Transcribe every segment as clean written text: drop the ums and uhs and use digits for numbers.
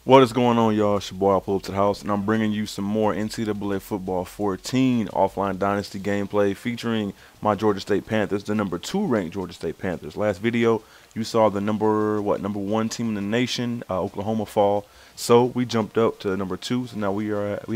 What is going on, y'all? It's your boy, I pull up to the house, and I'm bringing you some more NCAA Football 14 offline dynasty gameplay featuring my Georgia State Panthers, the number 2 ranked Georgia State Panthers. Last video, you saw the number 1 team in the nation, Oklahoma fall. So we jumped up to number 2. So now we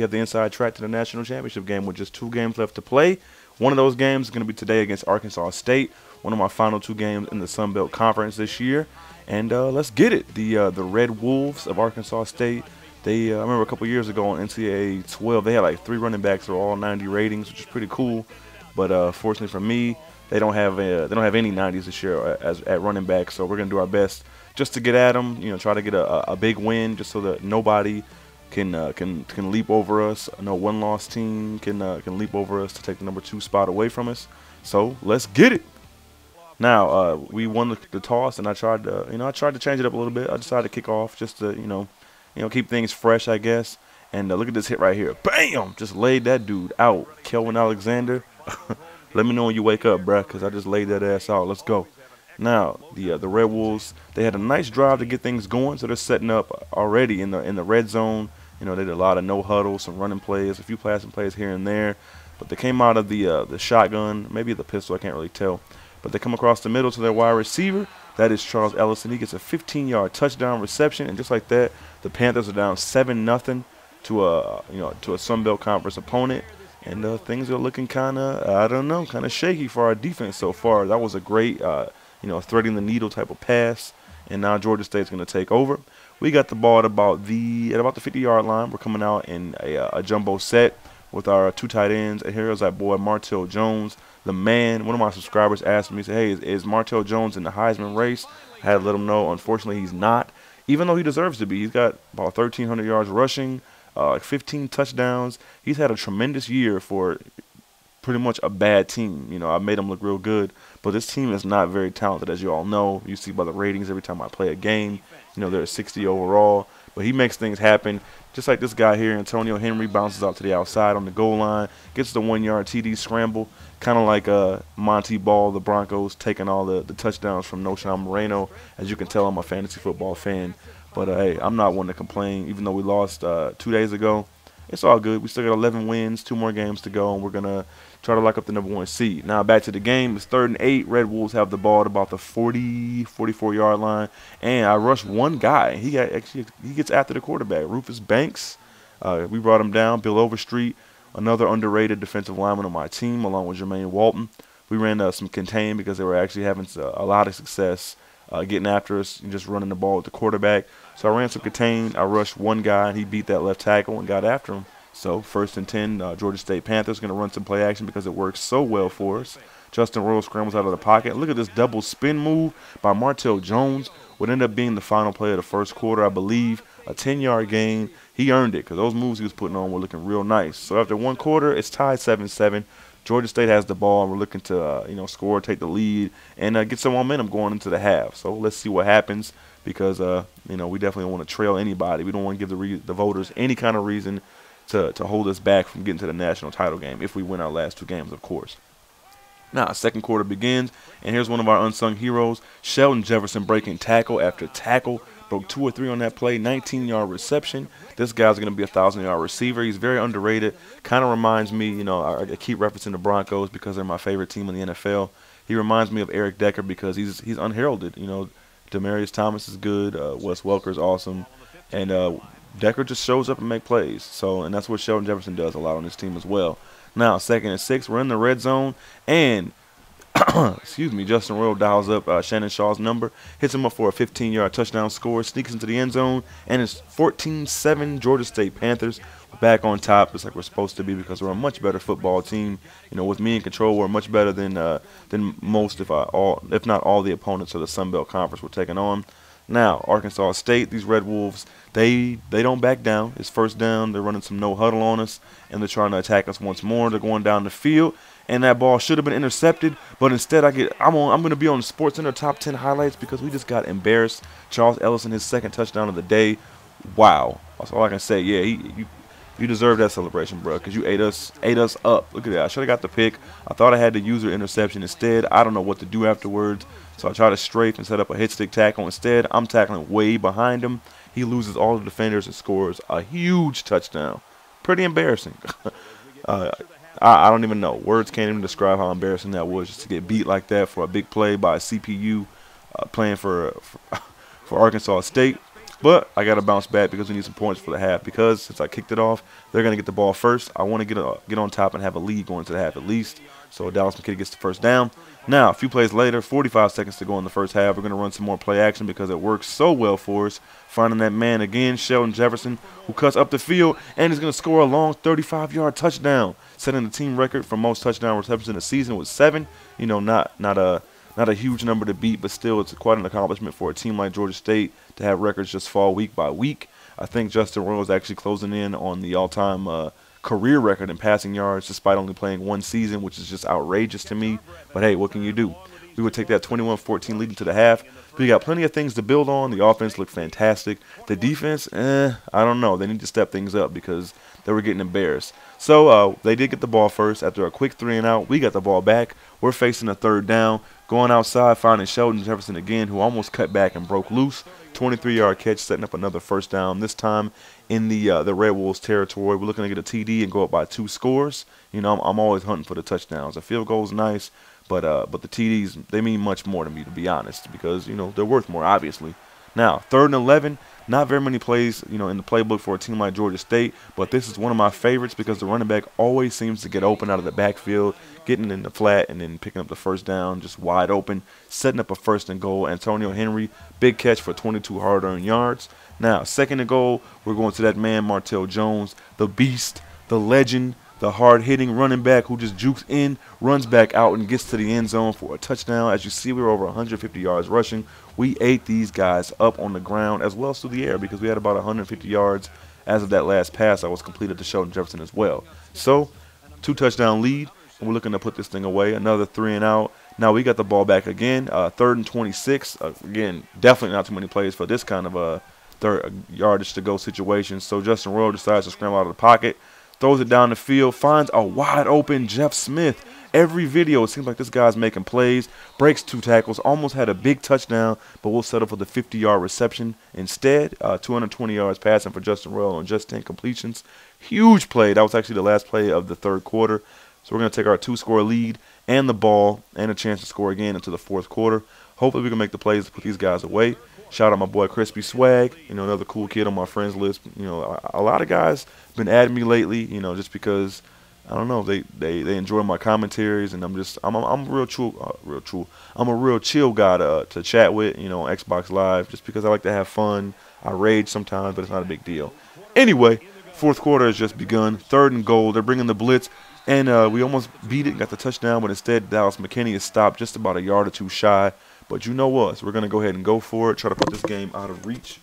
have the inside track to the national championship game with just 2 games left to play. One of those games is going to be today against Arkansas State, one of my final 2 games in the Sun Belt Conference this year. And let's get it. The Red Wolves of Arkansas State. I remember a couple years ago on NCAA 12, they had like 3 running backs that were all 90 ratings, which is pretty cool. But fortunately for me, they don't have any 90s this year at running back. So we're gonna do our best just to get at them. You know, try to get a big win, just so that nobody can leap over us. No one-loss team can leap over us to take the number 2 spot away from us. So let's get it. Now we won the toss, and I tried to change it up a little bit. I decided to kick off just to keep things fresh, I guess. And look at this hit right here, bam! Just laid that dude out, Kelvin Alexander. Let me know when you wake up, bruh, because I just laid that ass out. Let's go. Now the Red Wolves, they had a nice drive to get things going, so they're setting up already in the red zone. You know, they did a lot of no huddle, some running plays, a few passing plays here and there. But they came out of the shotgun, maybe the pistol, I can't really tell. But they come across the middle to their wide receiver. That is Charles Ellison. He gets a 15-yard touchdown reception, and just like that, the Panthers are down 7-0 to a Sun Belt Conference opponent. And things are looking kind of shaky for our defense so far. That was a great threading the needle type of pass, and now Georgia State's going to take over. We got the ball at about the 50-yard line. We're coming out in a jumbo set with our 2 tight ends, and here's our boy Martell Jones, the man. One of my subscribers asked me, said, hey, is Martell Jones in the Heisman race? I had to let him know, unfortunately, he's not, even though he deserves to be. He's got about 1,300 yards rushing, 15 touchdowns. He's had a tremendous year for pretty much a bad team. You know, I made him look real good, but this team is not very talented, as you all know. You see by the ratings every time I play a game. You know, they're 60 overall, but he makes things happen. Just like this guy here, Antonio Henry, bounces out to the outside on the goal line, gets the 1-yard TD scramble, kind of like Monty Ball, the Broncos, taking all the touchdowns from Noshan Moreno. As you can tell, I'm a fantasy football fan. But, hey, I'm not one to complain. Even though we lost 2 days ago, it's all good. We still got 11 wins, 2 more games to go, and we're going to try to lock up the number 1 seed. Now, back to the game. It's 3rd and 8. Red Wolves have the ball at about the 44-yard line. And I rushed one guy. He gets after the quarterback, Rufus Banks. We brought him down. Bill Overstreet, another underrated defensive lineman on my team, along with Jermaine Walton. We ran some contain because they were actually having a lot of success getting after us and just running the ball with the quarterback. So I ran some contain. I rushed one guy, and he beat that left tackle and got after him. So 1st and 10, Georgia State Panthers going to run some play action because it works so well for us. Justin Royal scrambles out of the pocket. Look at this double spin move by Martell Jones. Would end up being the final play of the first quarter, I believe. A 10-yard gain. He earned it because those moves he was putting on were looking real nice. So after 1 quarter, it's tied 7-7. Georgia State has the ball, and we're looking to score, take the lead, and get some momentum going into the half. So let's see what happens because we definitely don't want to trail anybody. We don't want to give the voters any kind of reason to hold us back from getting to the national title game if we win our last 2 games, of course. Now, 2nd quarter begins, and here's one of our unsung heroes, Sheldon Jefferson, breaking tackle after tackle. Broke 2 or 3 on that play, 19-yard reception. This guy's going to be a 1,000-yard receiver. He's very underrated. Kind of reminds me, I keep referencing the Broncos because they're my favorite team in the NFL. He reminds me of Eric Decker because he's unheralded. Demarius Thomas is good. Wes Welker's awesome. And Decker just shows up and make plays. And that's what Sheldon Jefferson does a lot on this team as well. Now, 2nd and 6, we're in the red zone, and Justin Royal dials up Shannon Shaw's number, hits him up for a 15-yard touchdown score, sneaks into the end zone, and it's 14-7 Georgia State Panthers. We're back on top, just like we're supposed to be, because we're a much better football team. With me in control, we're much better than most, if not all, the opponents of the Sun Belt Conference we're taking on. Now, Arkansas State, these Red Wolves, they don't back down. It's 1st down. They're running some no huddle on us, and they're trying to attack us once more. They're going down the field, and that ball should have been intercepted, but instead I'm going to be on SportsCenter top 10 highlights because we just got embarrassed. Charles Ellison, his 2nd touchdown of the day. Wow, that's all I can say. Yeah, you deserve that celebration, bro, because you ate us up. Look at that. I should have got the pick. I thought I had the user interception instead. I don't know what to do afterwards. So I try to strafe and set up a hit stick tackle. Instead, I'm tackling way behind him, He loses all the defenders and scores a huge touchdown. Pretty embarrassing. uh, I don't even know. Words can't even describe how embarrassing that was, just to get beat like that for a big play by a CPU playing for Arkansas State. But I got to bounce back because we need some points for the half. Because since I kicked it off, they're going to get the ball first. I want to get on top and have a lead going to the half at least. So Dallas McKinney gets the first down. Now, a few plays later, 45 seconds to go in the first half. We're going to run some more play action because it works so well for us. Finding that man again, Sheldon Jefferson, who cuts up the field and is going to score a long 35-yard touchdown, setting the team record for most touchdown receptions in the season with 7. You know, not a huge number to beat, but still it's quite an accomplishment for a team like Georgia State to have records just fall week by week. I think Justin Royals actually closing in on the all-time career record in passing yards despite only playing one season, which is just outrageous to me. But hey, what can you do? We would take that 21-14 lead into the half. We got plenty of things to build on. The offense looked fantastic. The defense, I don't know. They need to step things up because they were getting embarrassed. So they did get the ball first. After a quick 3-and-out, we got the ball back. We're facing a third down. Going outside, finding Sheldon Jefferson again, who almost cut back and broke loose. 23-yard catch, setting up another first down. This time in the Red Wolves territory. We're looking to get a TD and go up by 2 scores. You know, I'm always hunting for the touchdowns. A field goal is nice, but the TDs, they mean much more to me, to be honest, because, you know, they're worth more, obviously. Now, 3rd and 11. Not very many plays, you know, in the playbook for a team like Georgia State, but this is one of my favorites because the running back always seems to get open out of the backfield, getting in the flat and then picking up the first down, just wide open, setting up a 1st and goal. Antonio Henry, big catch for 22 hard-earned yards. Now, 2nd and goal, we're going to that man, Martell Jones, the beast, the legend, the hard-hitting running back who just jukes in, runs back out, and gets to the end zone for a touchdown. As you see, we were over 150 yards rushing. We ate these guys up on the ground as well as through the air because we had about 150 yards as of that last pass that was completed to Sheldon Jefferson as well. So, 2-touchdown lead, and we're looking to put this thing away. Another 3-and-out. Now we got the ball back again. 3rd and 26. Again, definitely not too many plays for this kind of a third yardage to go situation. So Justin Royal decides to scramble out of the pocket, throws it down the field, finds a wide open Jeff Smith. Every video, it seems like this guy's making plays, breaks 2 tackles, almost had a big touchdown, but we'll settle for the 50-yard reception instead. 220 yards passing for Justin Royal on just 10 completions. Huge play. That was actually the last play of the 3rd quarter. So we're going to take our 2-score lead and the ball and a chance to score again into the 4th quarter. Hopefully we can make the plays to put these guys away. Shout out my boy Crispy Swag, you know, another cool kid on my friends list. You know, a lot of guys been adding me lately, you know, just because I don't know, they enjoy my commentaries, and I'm a real chill guy to chat with, you know, on Xbox Live, just because I like to have fun. I rage sometimes, but it's not a big deal. Anyway, 4th quarter has just begun. 3rd and goal. They're bringing the blitz, and we almost beat it, got the touchdown, but instead Dallas McKinney is stopped just about a yard or 2 shy. But you know us, we're going to go ahead and go for it, try to put this game out of reach,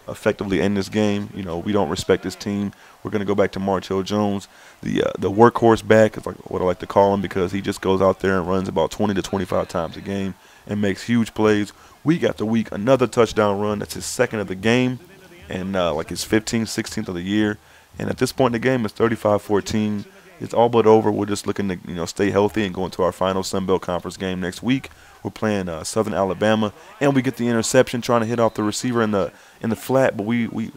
effectively end this game. You know, we don't respect this team. We're going to go back to Martell Jones, the workhorse back, is like what I like to call him, because he just goes out there and runs about 20 to 25 times a game and makes huge plays. Week after week, another touchdown run. That's his 2nd of the game and like his 15th, 16th of the year. And at this point in the game, it's 35-14. It's all but over. We're just looking to, you know, stay healthy and go into our final Sun Belt Conference game next week. We're playing Southern Alabama, and we get the interception trying to hit off the receiver in the flat, but we're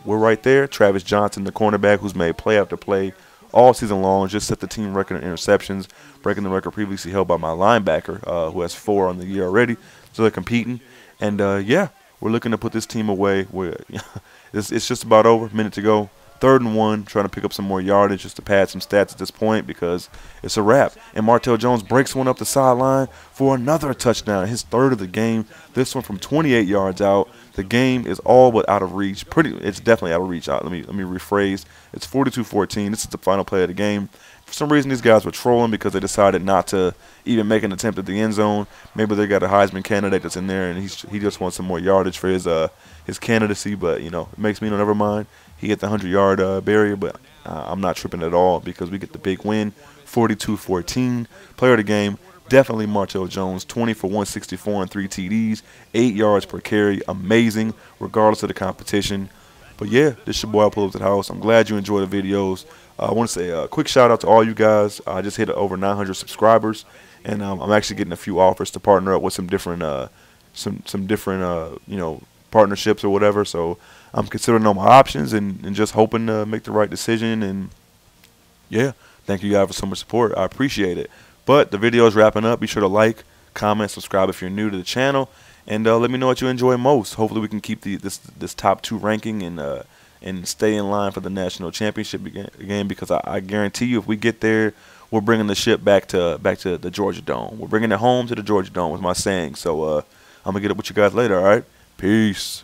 right there. Travis Johnson, the cornerback, who's made play after play all season long, just set the team record in interceptions, breaking the record previously held by my linebacker, who has 4 on the year already. So they're competing, and yeah, we're looking to put this team away. It's just about over. Minute to go. 3rd and 1, trying to pick up some more yardage just to pad some stats at this point because it's a wrap. And Martell Jones breaks one up the sideline for another touchdown, his 3rd of the game. This one from 28 yards out. The game is all but out of reach. It's definitely out of reach. Let me rephrase. It's 42-14. This is the final play of the game. For some reason, these guys were trolling because they decided not to even make an attempt at the end zone. Maybe they got a Heisman candidate that's in there, and he just wants some more yardage for his candidacy. But, you know, it makes me, never mind. He hit the 100-yard barrier, but I'm not tripping at all because we get the big win, 42-14. Player of the game, definitely Martell Jones, 20 for 164 and 3 TDs, 8 yards per carry. Amazing, regardless of the competition. But, yeah, this is your boy, Pull Up to the House. I'm glad you enjoy the videos. I want to say a quick shout-out to all you guys. I just hit over 900 subscribers, and I'm actually getting a few offers to partner up with some different, you know, partnerships or whatever. So I'm considering all my options and just hoping to make the right decision. And yeah, thank you guys for so much support. I appreciate it. But the video is wrapping up. Be sure to like, comment, subscribe if you're new to the channel, and let me know what you enjoy most. Hopefully we can keep this top 2 ranking and stay in line for the national championship again, because I guarantee you, if we get there, we're bringing the ship back to the Georgia Dome. We're bringing it home to the Georgia Dome, was my saying. So I'm gonna get up with you guys later. All right, peace.